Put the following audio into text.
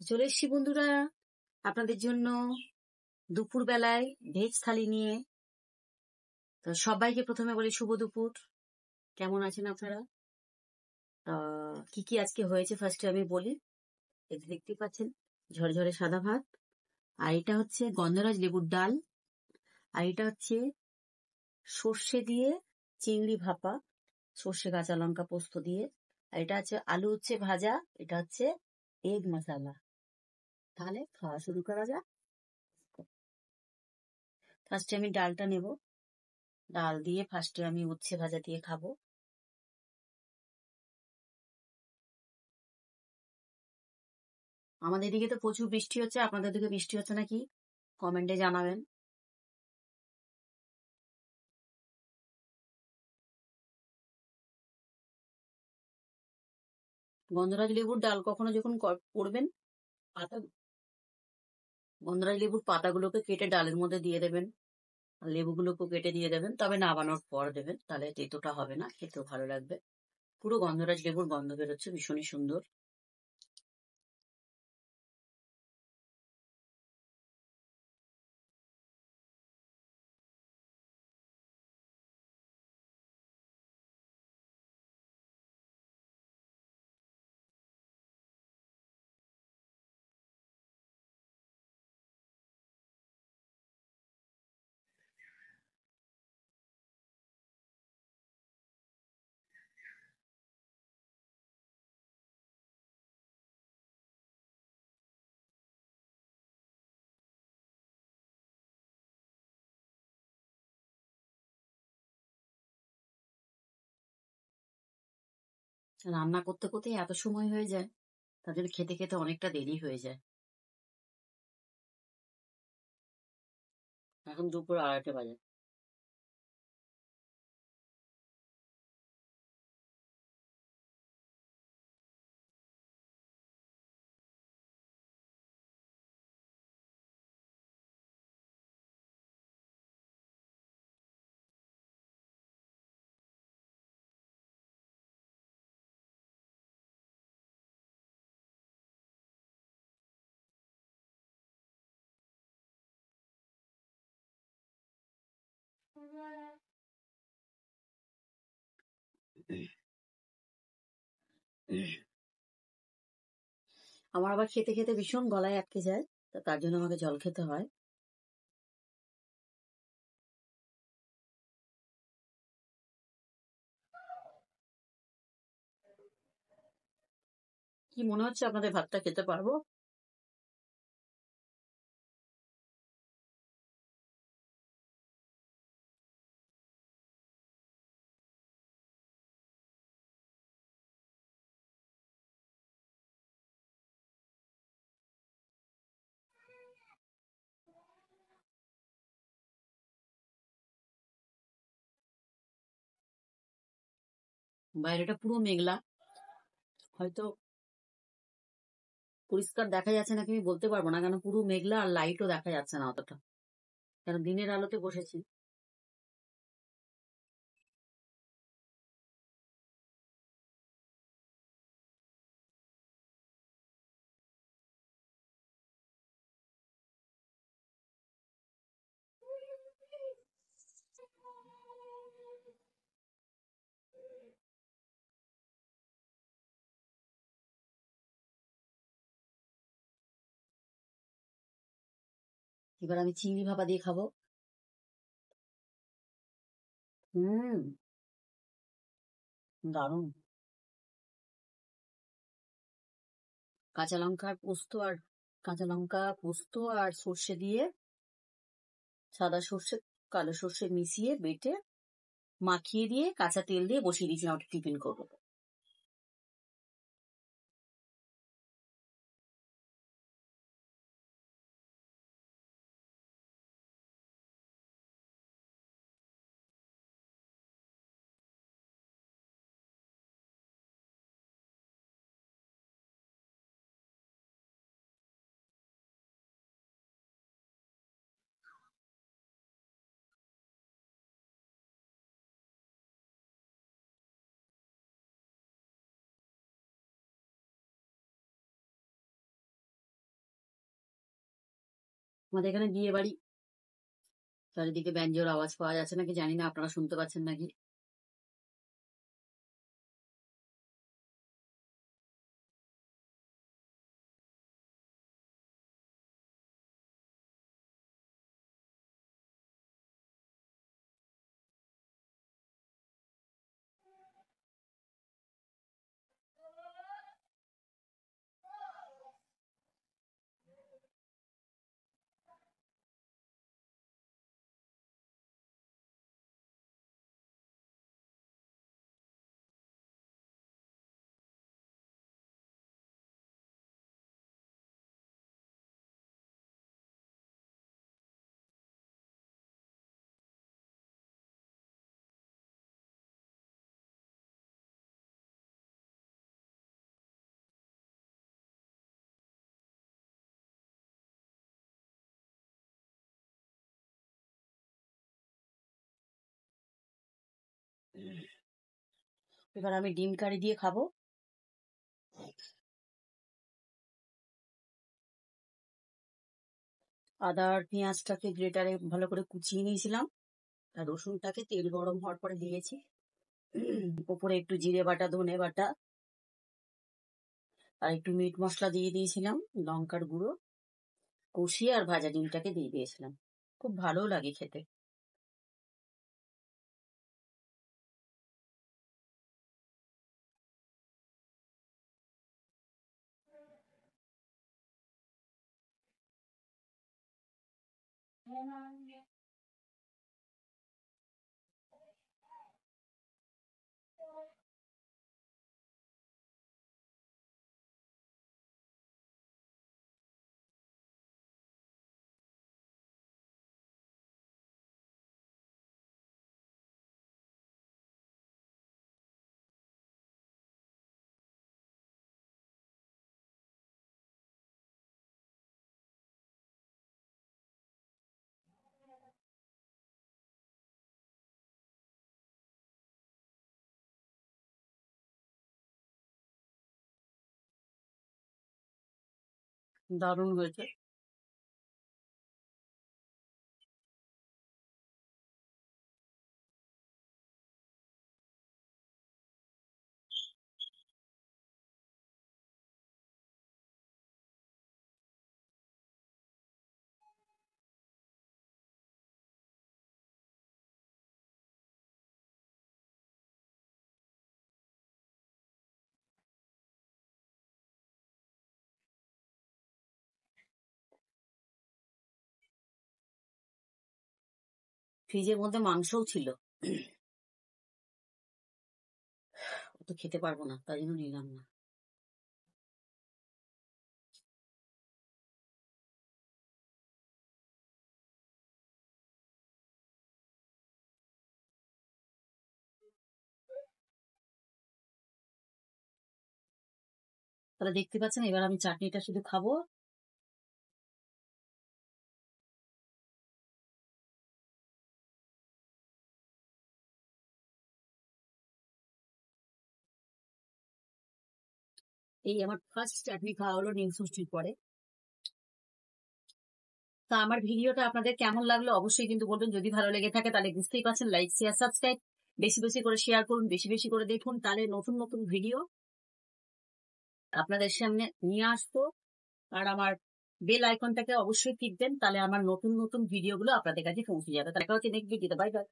চলে এসছি বন্ধুরা আপনাদের জন্য দুপুর বেলায় ভেজ থালি নিয়ে। তো সবাইকে প্রথমে বলি শুভ দুপুর। কেমন আছেন আপনারা? কি কি আজকে হয়েছে ফার্স্টে আমি বলি। এই যে দেখতে পাচ্ছেন ঝরঝরে সাদা ভাত, আর এটা হচ্ছে গন্ধরাজ লেবুর ডাল, আর এটা হচ্ছে সর্ষে দিয়ে চিংড়ি ভাপা, সর্ষে কাঁচা লঙ্কা পোস্ত দিয়ে, আর এটা হচ্ছে আলু উচ্ছে ভাজা, এটা হচ্ছে এগ মশলা। তাহলে খাওয়া শুরু করা যাক। ফার্স্টে আমি ডালটা নেব, ডাল দিয়ে ফার্স্টে আমি উচ্ছে ভাজা দিয়ে খাবো। আমাদের এদিকে তো প্রচুর বৃষ্টি হচ্ছে, আপনাদের দিকে বৃষ্টি হচ্ছে নাকি কমেন্টে জানাবেন। গন্ধরাজ লেবুর ডাল কখনো যখন করবেন, পাতা গন্ধরাজ লেবুর পাতাগুলোকে কেটে ডালের মধ্যে দিয়ে দেবেন, আর লেবুগুলোকেও কেটে দিয়ে দেবেন, তবে নাবানোর পর দেবেন, তাহলে তেতোটা হবে না, খেতেও ভালো লাগবে। পুরো গন্ধরাজ লেবুর গন্ধ বেরোচ্ছে, ভীষণই সুন্দর। রান্না করতে করতে এত সময় হয়ে যায়, তাদের খেতে খেতে অনেকটা দেরি হয়ে যায়। এখন দুপুর 2:30 বাজে। আমার আবার খেতে খেতে ভীষণ গলায় আটকে যায়, তো তার জন্য আমাকে জল খেতে হয়। কি মনে হচ্ছে আপনাদের ভাতটা খেতে পারবো? বাইরেটা পুরো মেঘলা, হয়তো পরিষ্কার দেখা যাচ্ছে নাকি আমি বলতে পারবো না, কেন পুরো মেঘলা, আর লাইটও দেখা যাচ্ছে না অতটা, কারণ দিনের আলোতে বসেছি। এবার আমি চিংড়ি ভাপা দিয়ে খাবো। হুম, দারুণ। কাঁচা লঙ্কার পোস্ত আর কাঁচা লঙ্কা পোস্ত আর সর্ষে দিয়ে, সাদা সর্ষে কালো সর্ষে মিশিয়ে বেটে মাখিয়ে দিয়ে কাঁচা তেল দিয়ে বসিয়ে দিয়েছিলাম, ওটা টিফিন করবো। আমাদের এখানে বিয়ে বাড়ি, চারিদিকে ব্যঞ্জোর আওয়াজ পাওয়া যাচ্ছে নাকি জানি না, আপনারা শুনতে পাচ্ছেন নাকি। এবার আমি ডিম কারি দিয়ে খাবো। আদা আর পেঁয়াজটাকে গ্রেটারে ভালো করে কুচিয়ে নিয়েছিলাম, আর রসুনটাকে তেল গরম হওয়ার পরে দিয়েছি। ওপরে একটু জিরে বাটা, ধনে বাটা আর একটু মিট মশলা দিয়ে দিয়েছিলাম, লঙ্কার গুঁড়ো, কষিয়ে আর ভাজা ডিমটাকে দিয়ে দিয়েছিলাম। খুব ভালো লাগে খেতে। দারুণ হয়েছে। ফ্রিজের মধ্যে মাংসও ছিল, তো খেতে পারবো না, তাই জন্য নিলাম না। তাহলে দেখতে পাচ্ছেন, এবার আমি চাটনিটা শুধু খাবো। এই আমার ফার্স্ট চাটনি খাওয়া হলো নীল ষষ্ঠীর পরে। তা আমার ভিডিওটা আপনাদের কেমন লাগলো অবশ্যই কিন্তু বলবেন। যদি ভালো লেগে থাকে তাহলে বুঝতেই পারছেন, লাইক শেয়ার সাবস্ক্রাইব বেশি বেশি করে শেয়ার করুন, বেশি বেশি করে দেখুন, তাহলে নতুন নতুন ভিডিও আপনাদের সামনে নিয়ে আসবো। আর আমার বেল আইকনটাকে অবশ্যই টিপবেন, তাহলে আমার নতুন নতুন ভিডিওগুলো আপনাদের কাছে পৌঁছে যাবে। তাহলে দেখা হচ্ছে নেক্সট ভিডিওতে। Bye bye.